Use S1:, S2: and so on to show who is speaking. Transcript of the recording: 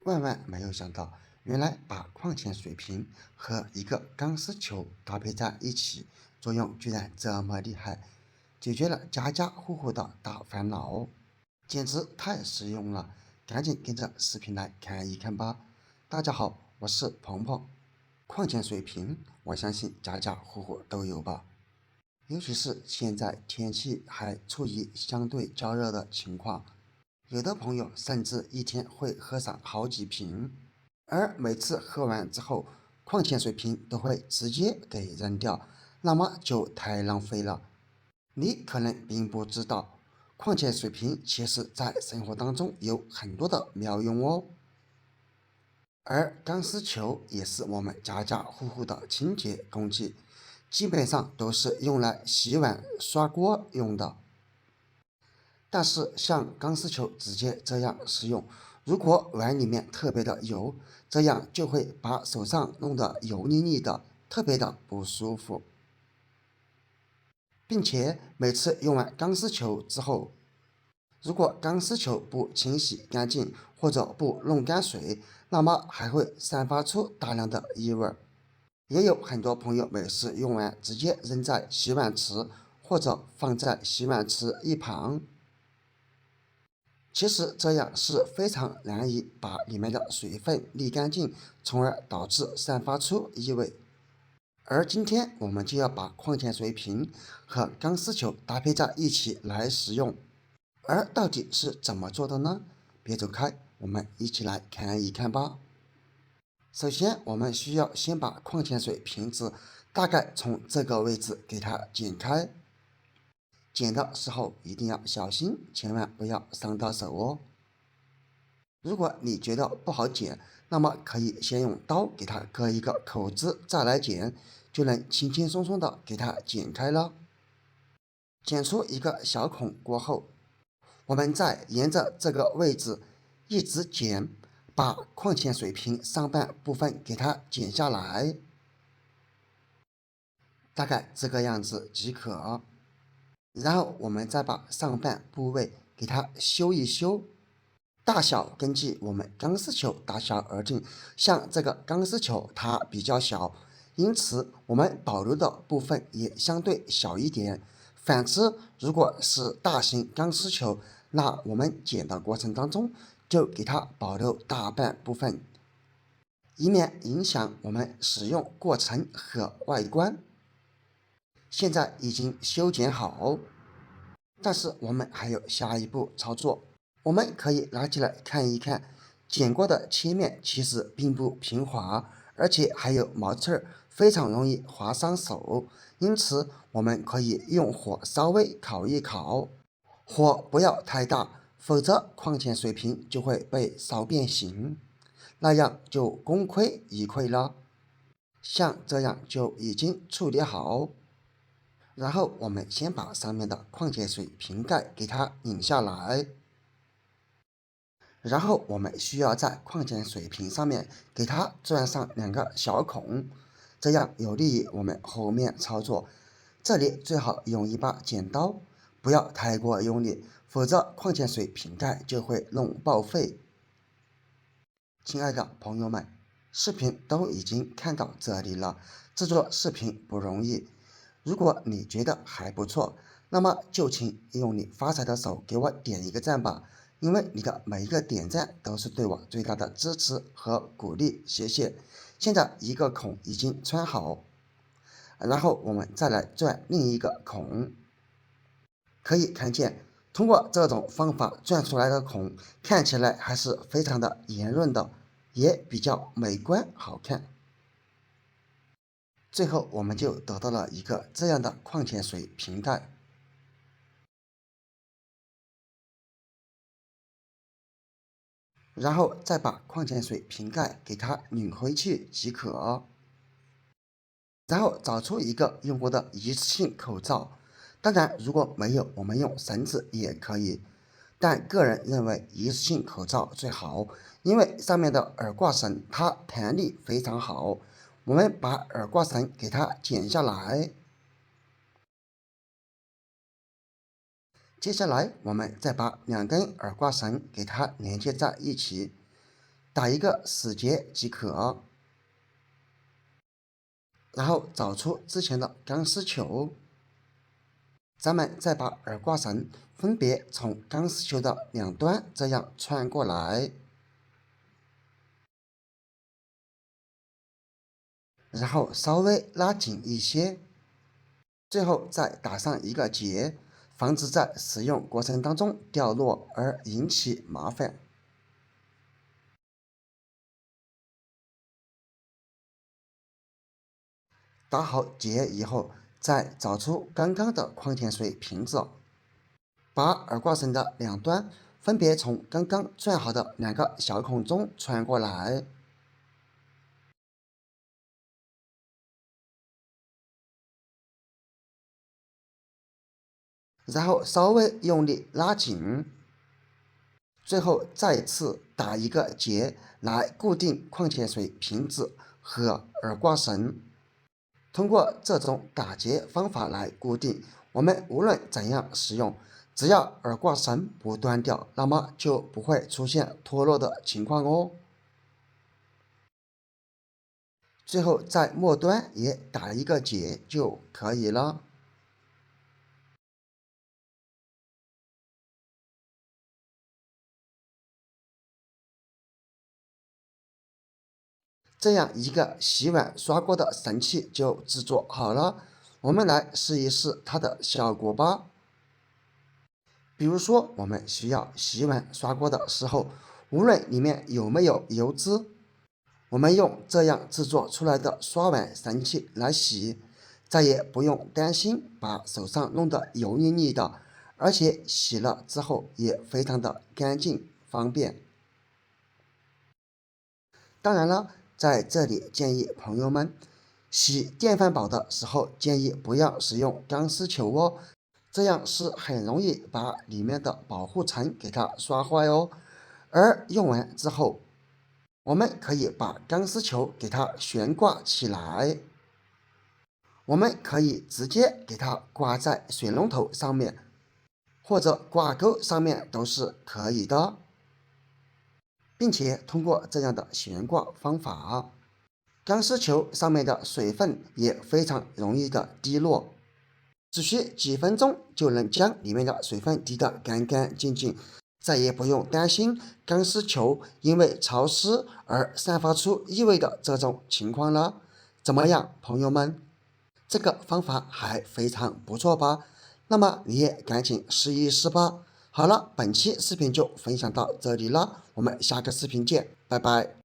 S1: 万万没有想到，原来把矿泉水瓶和一个钢丝球搭配在一起，作用居然这么厉害，解决了家家户户的大烦恼，简直太实用了！赶紧跟着视频来看一看吧。大家好，我是鹏鹏。矿泉水瓶，我相信家家户户都有吧。尤其是现在天气还处于相对较热的情况，有的朋友甚至一天会喝上好几瓶，而每次喝完之后，矿泉水瓶都会直接给扔掉，那么就太浪费了。你可能并不知道，矿泉水瓶其实在生活当中有很多的妙用哦。而钢丝球也是我们家家户户的清洁工具，基本上都是用来洗碗、刷锅用的。但是像钢丝球直接这样使用，如果碗里面特别的油，这样就会把手上弄得油腻腻的，特别的不舒服。并且每次用完钢丝球之后，如果钢丝球不清洗干净或者不弄干水，那么还会散发出大量的异味。也有很多朋友每次用完直接扔在洗碗池或者放在洗碗池一旁，其实这样是非常难以把里面的水分沥干净，从而导致散发出异味。而今天我们就要把矿泉水瓶和钢丝球搭配在一起来使用，而到底是怎么做的呢？别走开，我们一起来看一看吧。首先，我们需要先把矿泉水瓶子大概从这个位置给它剪开，剪的时候一定要小心，千万不要伤到手哦。如果你觉得不好剪，那么可以先用刀给它割一个口子，再来剪，就能轻轻松松的给它剪开了。剪出一个小孔过后，我们再沿着这个位置一直剪，把矿泉水瓶上半部分给它剪下来，大概这个样子即可。然后我们再把上半部位给它修一修，大小根据我们钢丝球大小而定。像这个钢丝球它比较小，因此我们保留的部分也相对小一点。反之，如果是大型钢丝球，那我们剪的过程当中就给它保留大半部分，以免影响我们使用过程和外观。现在已经修剪好，但是我们还有下一步操作。我们可以拿起来看一看，剪过的切面其实并不平滑，而且还有毛刺儿，非常容易划伤手。因此，我们可以用火稍微烤一烤，火不要太大，否则矿泉水瓶就会被烧变形，那样就功亏一篑了。像这样就已经处理好。然后我们先把上面的矿泉水瓶盖给它拧下来，然后我们需要在矿泉水瓶上面给它钻上两个小孔，这样有利于我们后面操作。这里最好用一把剪刀，不要太过用力，否则矿泉水瓶盖就会弄报废。亲爱的朋友们，视频都已经看到这里了，制作视频不容易。如果你觉得还不错，那么就请用你发财的手给我点一个赞吧，因为你的每一个点赞都是对我最大的支持和鼓励，谢谢。现在一个孔已经穿好，然后我们再来钻另一个孔，可以看见，通过这种方法钻出来的孔，看起来还是非常的圆润的，也比较美观好看。最后，我们就得到了一个这样的矿泉水瓶盖，然后再把矿泉水瓶盖给它拧回去即可。然后找出一个用过的一次性口罩，当然如果没有，我们用绳子也可以。但个人认为一次性口罩最好，因为上面的耳挂绳它弹力非常好。我们把耳挂绳给它剪下来，接下来我们再把两根耳挂绳给它连接在一起。打一个死结即可。然后找出之前的钢丝球，咱们再把耳挂绳分别从钢丝球的两端这样穿过来，然后稍微拉紧一些，最后再打上一个结，防止在使用过程当中掉落而引起麻烦。打好结以后，再找出刚刚的矿泉水瓶子，把耳挂绳的两端分别从刚刚钻好的两个小孔中穿过来，然后稍微用力拉紧，最后再次打一个结来固定矿泉水瓶子和耳挂绳。通过这种打结方法来固定，我们无论怎样使用，只要耳挂绳不断掉，那么就不会出现脱落的情况哦。最后在末端也打一个结就可以了。这样一个洗碗刷锅的神器就制作好了，我们来试一试它的效果吧。比如说，我们需要洗碗刷锅的时候，无论里面有没有油脂，我们用这样制作出来的刷碗神器来洗，再也不用担心把手上弄得油腻腻的，而且洗了之后也非常的干净方便。当然了，在这里建议朋友们洗电饭煲的时候，建议不要使用钢丝球哦，这样是很容易把里面的保护层给它刷坏哦。而用完之后，我们可以把钢丝球给它悬挂起来，我们可以直接给它挂在水龙头上面，或者挂钩上面都是可以的，并且通过这样的悬挂方法，钢丝球上面的水分也非常容易的滴落，只需几分钟就能将里面的水分滴得干干净净，再也不用担心钢丝球因为潮湿而散发出异味的这种情况了。怎么样，朋友们？这个方法还非常不错吧？那么你也赶紧试一试吧。好了，本期视频就分享到这里了，我们下个视频见，拜拜。